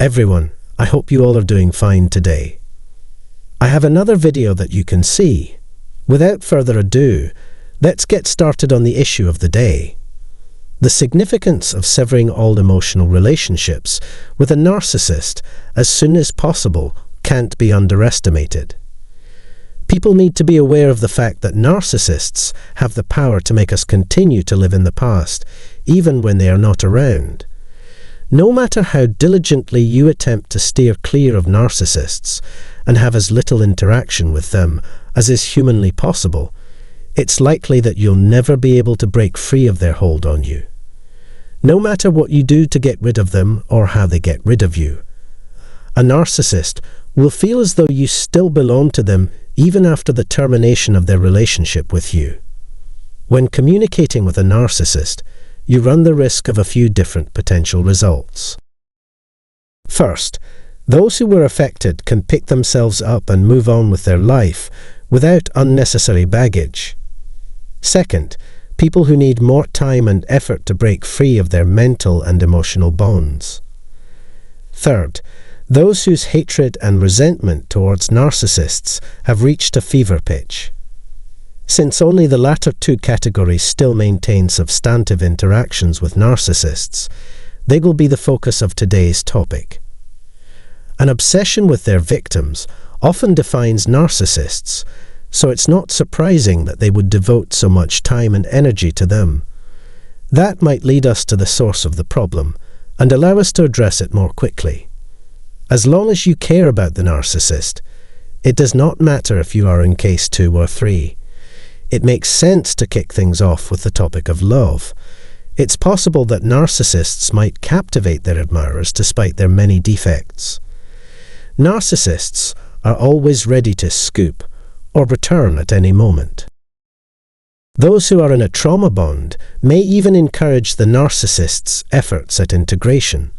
Everyone, I hope you all are doing fine today. I have another video that you can see. Without further ado, let's get started on the issue of the day. The significance of severing all emotional relationships with a narcissist as soon as possible can't be underestimated. People need to be aware of the fact that narcissists have the power to make us continue to live in the past, even when they are not around. No matter how diligently you attempt to steer clear of narcissists and have as little interaction with them as is humanly possible, it's likely that you'll never be able to break free of their hold on you. No matter what you do to get rid of them or how they get rid of you, a narcissist will feel as though you still belong to them even after the termination of their relationship with you. When communicating with a narcissist, you run the risk of a few different potential results. First, those who were affected can pick themselves up and move on with their life without unnecessary baggage. Second, people who need more time and effort to break free of their mental and emotional bonds. Third, those whose hatred and resentment towards narcissists have reached a fever pitch. Since only the latter two categories still maintain substantive interactions with narcissists, they will be the focus of today's topic. An obsession with their victims often defines narcissists, so it's not surprising that they would devote so much time and energy to them. That might lead us to the source of the problem and allow us to address it more quickly. As long as you care about the narcissist, it does not matter if you are in case 2 or 3. It makes sense to kick things off with the topic of love. It's possible that narcissists might captivate their admirers despite their many defects. Narcissists are always ready to scoop or return at any moment. Those who are in a trauma bond may even encourage the narcissist's efforts at integration.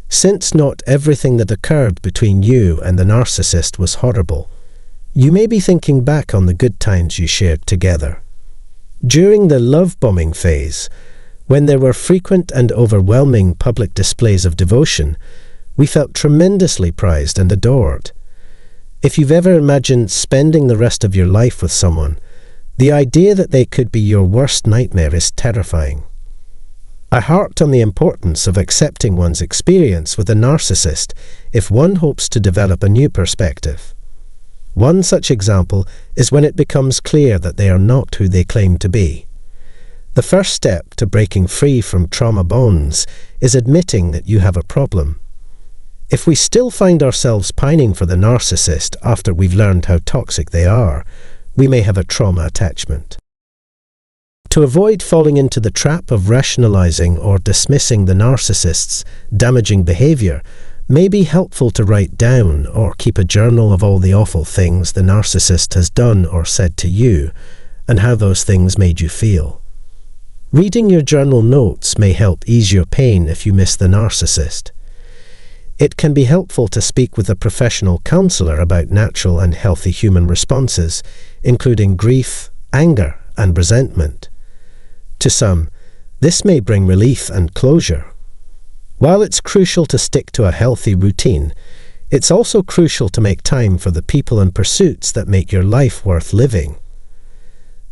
Since not everything that occurred between you and the narcissist was horrible, you may be thinking back on the good times you shared together. During the love-bombing phase, when there were frequent and overwhelming public displays of devotion, we felt tremendously prized and adored. If you've ever imagined spending the rest of your life with someone, the idea that they could be your worst nightmare is terrifying. I harped on the importance of accepting one's experience with a narcissist if one hopes to develop a new perspective. One such example is when it becomes clear that they are not who they claim to be. The first step to breaking free from trauma bonds is admitting that you have a problem. If we still find ourselves pining for the narcissist after we've learned how toxic they are, we may have a trauma attachment. To avoid falling into the trap of rationalizing or dismissing the narcissist's damaging behavior, may be helpful to write down or keep a journal of all the awful things the narcissist has done or said to you, and how those things made you feel. Reading your journal notes may help ease your pain if you miss the narcissist. It can be helpful to speak with a professional counselor about natural and healthy human responses, including grief, anger, and resentment. To some, this may bring relief and closure. While it's crucial to stick to a healthy routine, it's also crucial to make time for the people and pursuits that make your life worth living.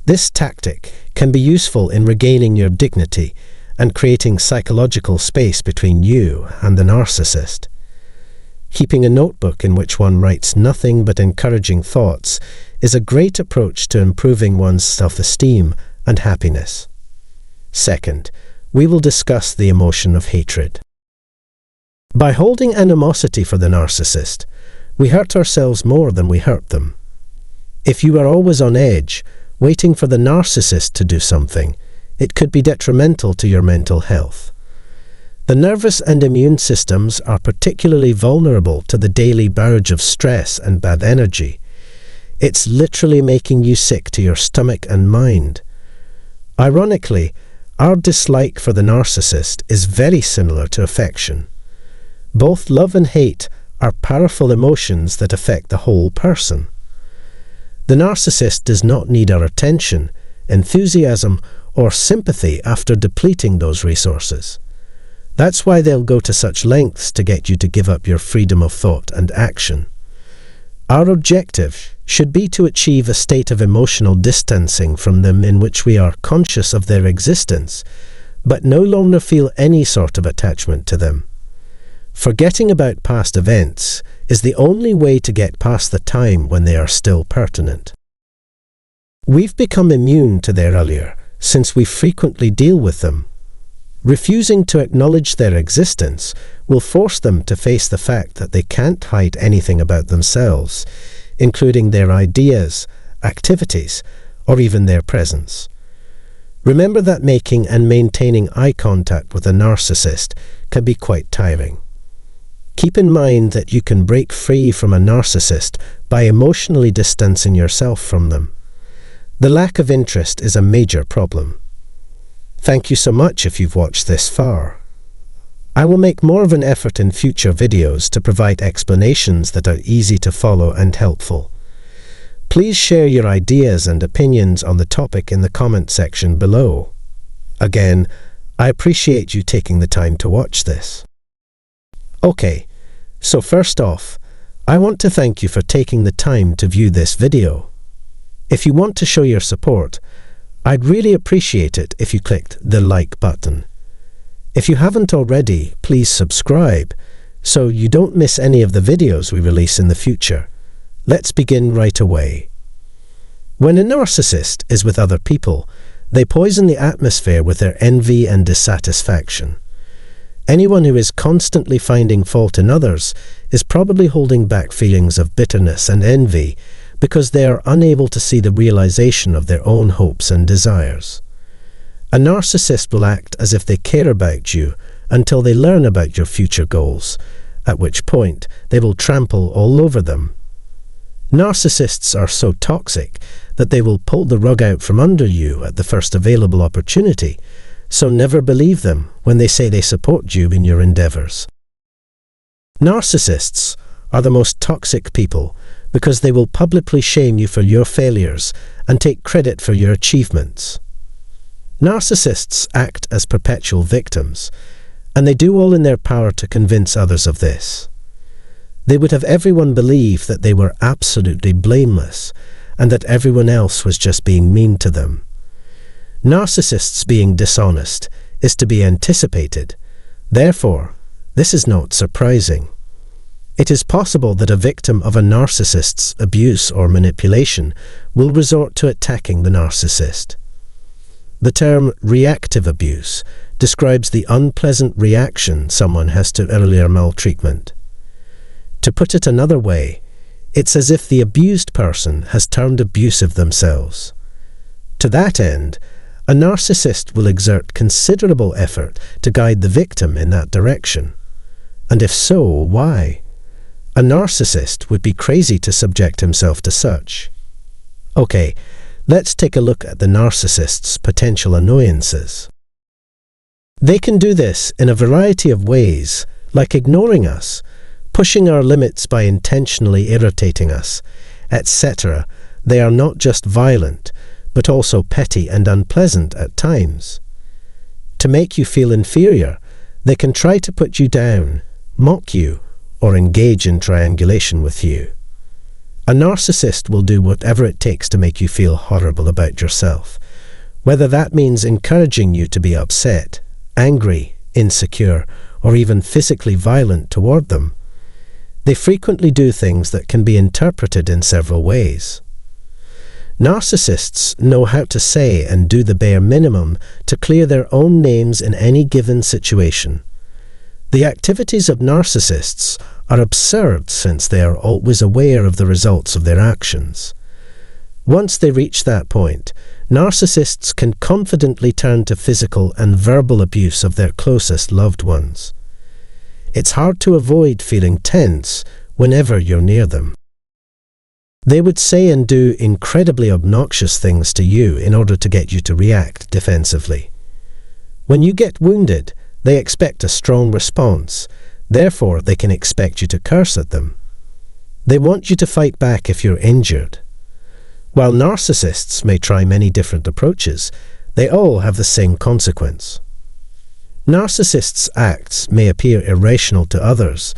This tactic can be useful in regaining your dignity and creating psychological space between you and the narcissist. Keeping a notebook in which one writes nothing but encouraging thoughts is a great approach to improving one's self-esteem and happiness. Second, we will discuss the emotion of hatred. By holding animosity for the narcissist, we hurt ourselves more than we hurt them. If you are always on edge, waiting for the narcissist to do something, it could be detrimental to your mental health. The nervous and immune systems are particularly vulnerable to the daily barrage of stress and bad energy. It's literally making you sick to your stomach and mind. Ironically, our dislike for the narcissist is very similar to affection. Both love and hate are powerful emotions that affect the whole person. The narcissist does not need our attention, enthusiasm, or sympathy after depleting those resources. That's why they'll go to such lengths to get you to give up your freedom of thought and action. Our objective should be to achieve a state of emotional distancing from them in which we are conscious of their existence, but no longer feel any sort of attachment to them. Forgetting about past events is the only way to get past the time when they are still pertinent. We've become immune to their allure since we frequently deal with them. Refusing to acknowledge their existence will force them to face the fact that they can't hide anything about themselves, including their ideas, activities, or even their presence. Remember that making and maintaining eye contact with a narcissist can be quite tiring. Keep in mind that you can break free from a narcissist by emotionally distancing yourself from them. The lack of interest is a major problem. Thank you so much if you've watched this far. I will make more of an effort in future videos to provide explanations that are easy to follow and helpful. Please share your ideas and opinions on the topic in the comment section below. Again, I appreciate you taking the time to watch this. Okay, so first off, I want to thank you for taking the time to view this video. If you want to show your support, I'd really appreciate it if you clicked the like button. If you haven't already, please subscribe so you don't miss any of the videos we release in the future. Let's begin right away. When a narcissist is with other people, they poison the atmosphere with their envy and dissatisfaction. Anyone who is constantly finding fault in others is probably holding back feelings of bitterness and envy because they are unable to see the realization of their own hopes and desires. A narcissist will act as if they care about you until they learn about your future goals, at which point they will trample all over them. Narcissists are so toxic that they will pull the rug out from under you at the first available opportunity, so never believe them when they say they support you in your endeavors. Narcissists are the most toxic people because they will publicly shame you for your failures and take credit for your achievements. Narcissists act as perpetual victims, and they do all in their power to convince others of this. They would have everyone believe that they were absolutely blameless and that everyone else was just being mean to them. Narcissists being dishonest is to be anticipated. Therefore, this is not surprising. It is possible that a victim of a narcissist's abuse or manipulation will resort to attacking the narcissist. The term reactive abuse describes the unpleasant reaction someone has to earlier maltreatment. To put it another way, it's as if the abused person has turned abusive themselves. To that end, a narcissist will exert considerable effort to guide the victim in that direction. And if so, why? A narcissist would be crazy to subject himself to such. Okay, let's take a look at the narcissist's potential annoyances. They can do this in a variety of ways, like ignoring us, pushing our limits by intentionally irritating us, etc. They are not just violent, but also petty and unpleasant at times. To make you feel inferior, they can try to put you down, mock you, or engage in triangulation with you. A narcissist will do whatever it takes to make you feel horrible about yourself, whether that means encouraging you to be upset, angry, insecure, or even physically violent toward them. They frequently do things that can be interpreted in several ways. Narcissists know how to say and do the bare minimum to clear their own names in any given situation. The activities of narcissists are absurd since they are always aware of the results of their actions. Once they reach that point, narcissists can confidently turn to physical and verbal abuse of their closest loved ones. It's hard to avoid feeling tense whenever you're near them. They would say and do incredibly obnoxious things to you in order to get you to react defensively. When you get wounded, they expect a strong response. Therefore, they can expect you to curse at them. They want you to fight back if you're injured. While narcissists may try many different approaches, they all have the same consequence. Narcissists' acts may appear irrational to others,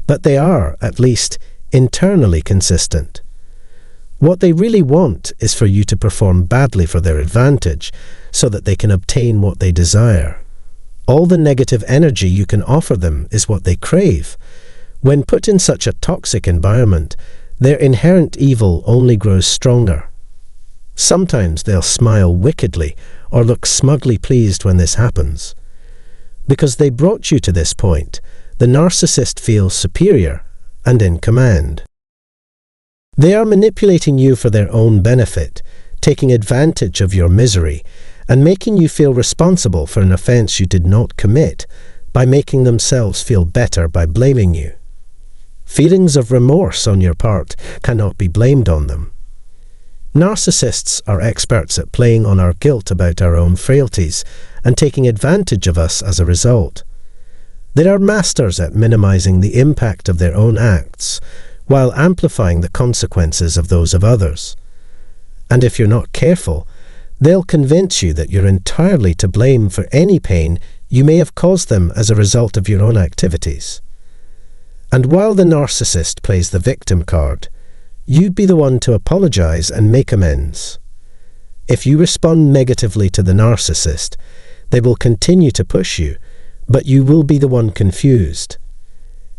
but they are, at least, internally consistent. What they really want is for you to perform badly for their advantage, so that they can obtain what they desire. All the negative energy you can offer them is what they crave. When put in such a toxic environment, their inherent evil only grows stronger. Sometimes they'll smile wickedly or look smugly pleased when this happens. Because they brought you to this point, the narcissist feels superior and in command. They are manipulating you for their own benefit, taking advantage of your misery, and making you feel responsible for an offense you did not commit by making themselves feel better by blaming you. Feelings of remorse on your part cannot be blamed on them. Narcissists are experts at playing on our guilt about our own frailties and taking advantage of us as a result. They are masters at minimizing the impact of their own acts, while amplifying the consequences of those of others. And if you're not careful, they'll convince you that you're entirely to blame for any pain you may have caused them as a result of your own activities. And while the narcissist plays the victim card, you'd be the one to apologize and make amends. If you respond negatively to the narcissist, they will continue to push you, but you will be the one confused.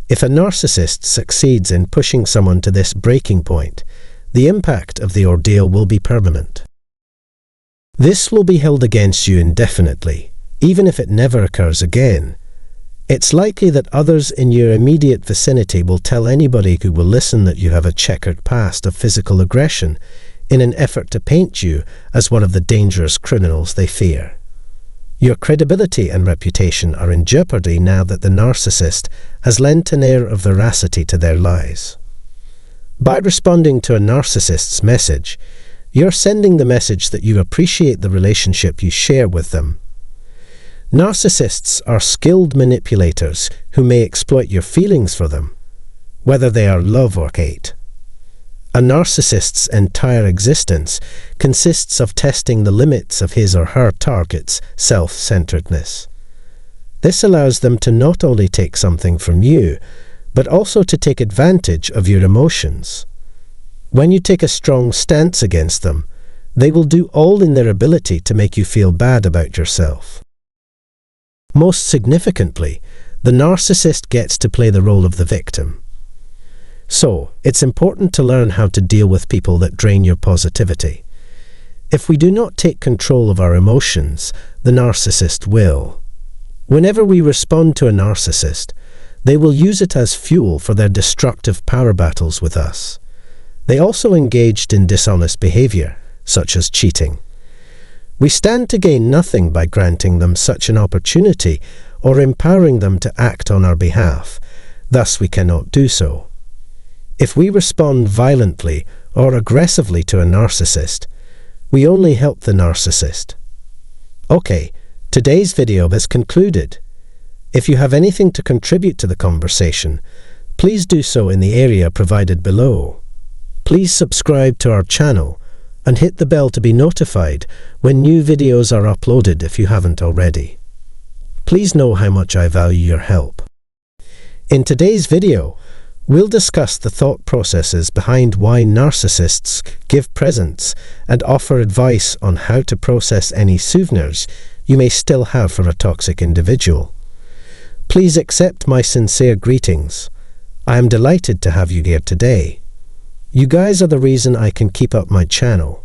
If a narcissist succeeds in pushing someone to this breaking point, the impact of the ordeal will be permanent. This will be held against you indefinitely, even if it never occurs again. It's likely that others in your immediate vicinity will tell anybody who will listen that you have a checkered past of physical aggression in an effort to paint you as one of the dangerous criminals they fear. Your credibility and reputation are in jeopardy now that the narcissist has lent an air of veracity to their lies. By responding to a narcissist's message, you're sending the message that you appreciate the relationship you share with them. Narcissists are skilled manipulators who may exploit your feelings for them, whether they are love or hate. A narcissist's entire existence consists of testing the limits of his or her target's self-centeredness. This allows them to not only take something from you, but also to take advantage of your emotions. When you take a strong stance against them, they will do all in their ability to make you feel bad about yourself. Most significantly, the narcissist gets to play the role of the victim. So, it's important to learn how to deal with people that drain your positivity. If we do not take control of our emotions, the narcissist will. Whenever we respond to a narcissist, they will use it as fuel for their destructive power battles with us. They also engaged in dishonest behavior, such as cheating. We stand to gain nothing by granting them such an opportunity or empowering them to act on our behalf. Thus, we cannot do so. If we respond violently or aggressively to a narcissist, we only help the narcissist. Okay, today's video has concluded. If you have anything to contribute to the conversation, please do so in the area provided below. Please subscribe to our channel and hit the bell to be notified when new videos are uploaded if you haven't already. Please know how much I value your help. In today's video, we'll discuss the thought processes behind why narcissists give presents and offer advice on how to process any souvenirs you may still have for a toxic individual. Please accept my sincere greetings. I am delighted to have you here today. You guys are the reason I can keep up my channel.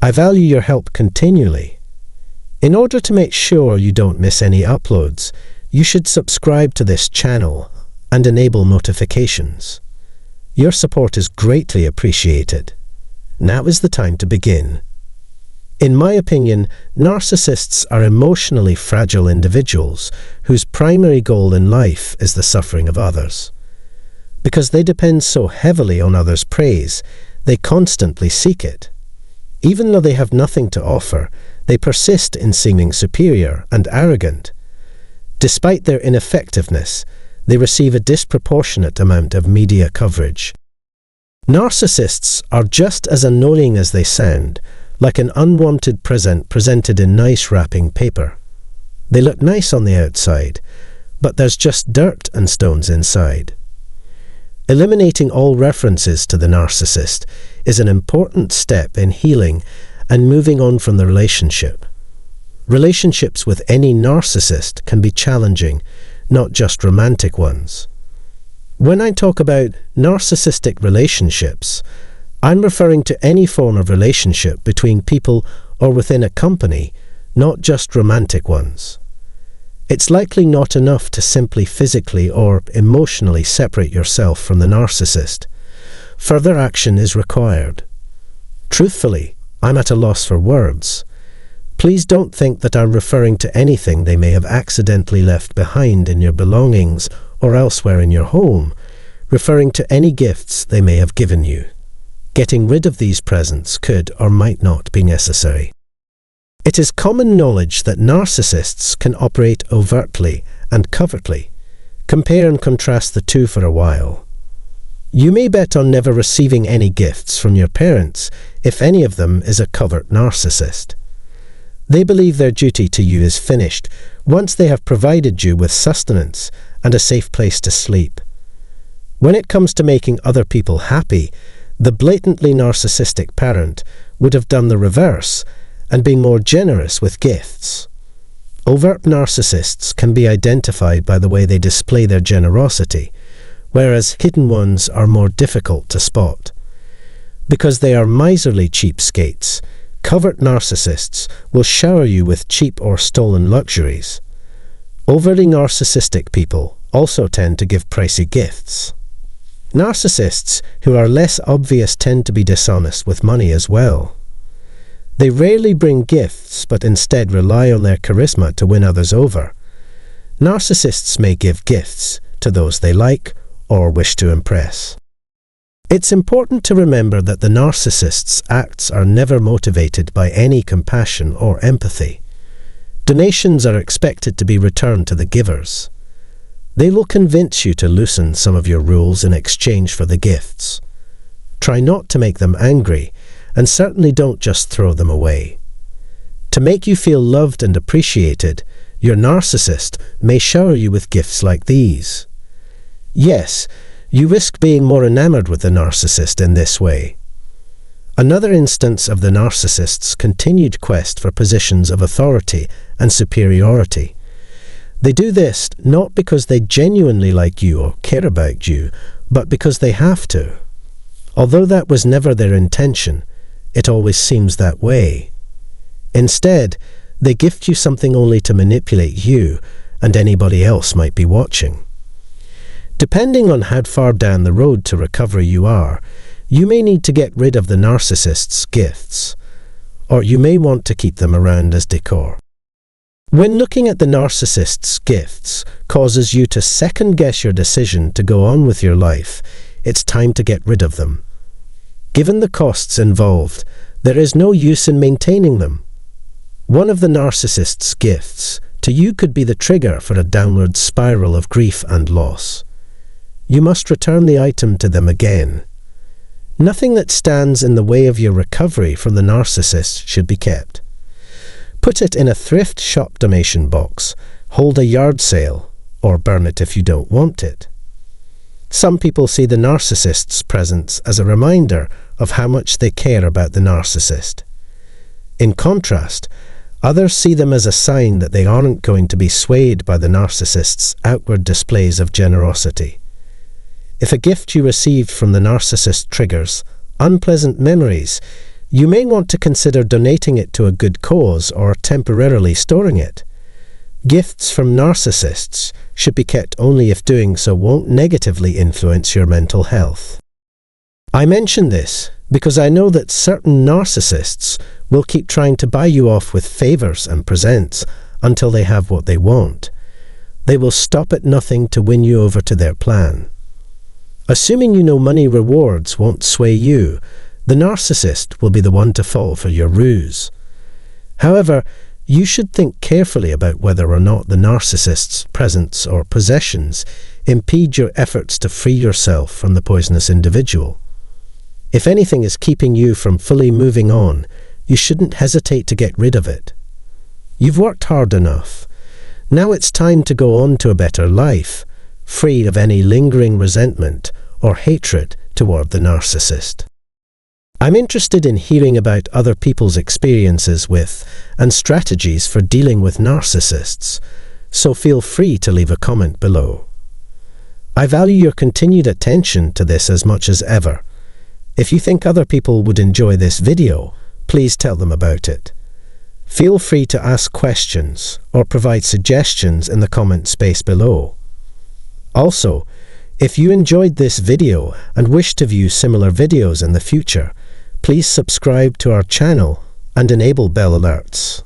I value your help continually. In order to make sure you don't miss any uploads, you should subscribe to this channel and enable notifications. Your support is greatly appreciated. Now is the time to begin. In my opinion, narcissists are emotionally fragile individuals whose primary goal in life is the suffering of others. Because they depend so heavily on others' praise, they constantly seek it. Even though they have nothing to offer, they persist in seeming superior and arrogant. Despite their ineffectiveness, they receive a disproportionate amount of media coverage. Narcissists are just as annoying as they sound, like an unwanted present presented in nice wrapping paper. They look nice on the outside, but there's just dirt and stones inside. Eliminating all references to the narcissist is an important step in healing and moving on from the relationship. Relationships with any narcissist can be challenging, not just romantic ones. When I talk about narcissistic relationships, I'm referring to any form of relationship between people or within a company, not just romantic ones. It's likely not enough to simply physically or emotionally separate yourself from the narcissist. Further action is required. Truthfully, I'm at a loss for words. Please don't think that I'm referring to anything they may have accidentally left behind in your belongings or elsewhere in your home, referring to any gifts they may have given you. Getting rid of these presents could or might not be necessary. It is common knowledge that narcissists can operate overtly and covertly. Compare and contrast the two for a while. You may bet on never receiving any gifts from your parents if any of them is a covert narcissist. They believe their duty to you is finished once they have provided you with sustenance and a safe place to sleep. When it comes to making other people happy, the blatantly narcissistic parent would have done the reverse and been more generous with gifts. Overt narcissists can be identified by the way they display their generosity, whereas hidden ones are more difficult to spot. Because they are miserly cheapskates, covert narcissists will shower you with cheap or stolen luxuries. Overly narcissistic people also tend to give pricey gifts. Narcissists who are less obvious tend to be dishonest with money as well. They rarely bring gifts, but instead rely on their charisma to win others over. Narcissists may give gifts to those they like or wish to impress. It's important to remember that the narcissist's acts are never motivated by any compassion or empathy. Donations are expected to be returned to the givers. They will convince you to loosen some of your rules in exchange for the gifts. Try not to make them angry, and certainly don't just throw them away. To make you feel loved and appreciated, your narcissist may shower you with gifts like these. Yes, you risk being more enamored with the narcissist in this way. Another instance of the narcissist's continued quest for positions of authority and superiority. They do this not because they genuinely like you or care about you, but because they have to. Although that was never their intention, it always seems that way. Instead, they gift you something only to manipulate you, and anybody else might be watching. Depending on how far down the road to recovery you are, you may need to get rid of the narcissist's gifts, or you may want to keep them around as decor. When looking at the narcissist's gifts causes you to second-guess your decision to go on with your life, it's time to get rid of them. Given the costs involved, there is no use in maintaining them. One of the narcissist's gifts to you could be the trigger for a downward spiral of grief and loss. You must return the item to them again. Nothing that stands in the way of your recovery from the narcissist should be kept. Put it in a thrift shop donation box, hold a yard sale, or burn it if you don't want it. Some people see the narcissist's presence as a reminder of how much they care about the narcissist. In contrast, others see them as a sign that they aren't going to be swayed by the narcissist's outward displays of generosity. If a gift you received from the narcissist triggers unpleasant memories, you may want to consider donating it to a good cause or temporarily storing it. Gifts from narcissists should be kept only if doing so won't negatively influence your mental health. I mention this because I know that certain narcissists will keep trying to buy you off with favors and presents until they have what they want. They will stop at nothing to win you over to their plan. Assuming you know money rewards won't sway you, the narcissist will be the one to fall for your ruse. However, you should think carefully about whether or not the narcissist's presence or possessions impede your efforts to free yourself from the poisonous individual. If anything is keeping you from fully moving on, you shouldn't hesitate to get rid of it. You've worked hard enough. Now it's time to go on to a better life, free of any lingering resentment or hatred toward the narcissist. I'm interested in hearing about other people's experiences with and strategies for dealing with narcissists, so feel free to leave a comment below. I value your continued attention to this as much as ever. If you think other people would enjoy this video, please tell them about it. Feel free to ask questions or provide suggestions in the comment space below. Also, if you enjoyed this video and wish to view similar videos in the future, please subscribe to our channel and enable bell alerts.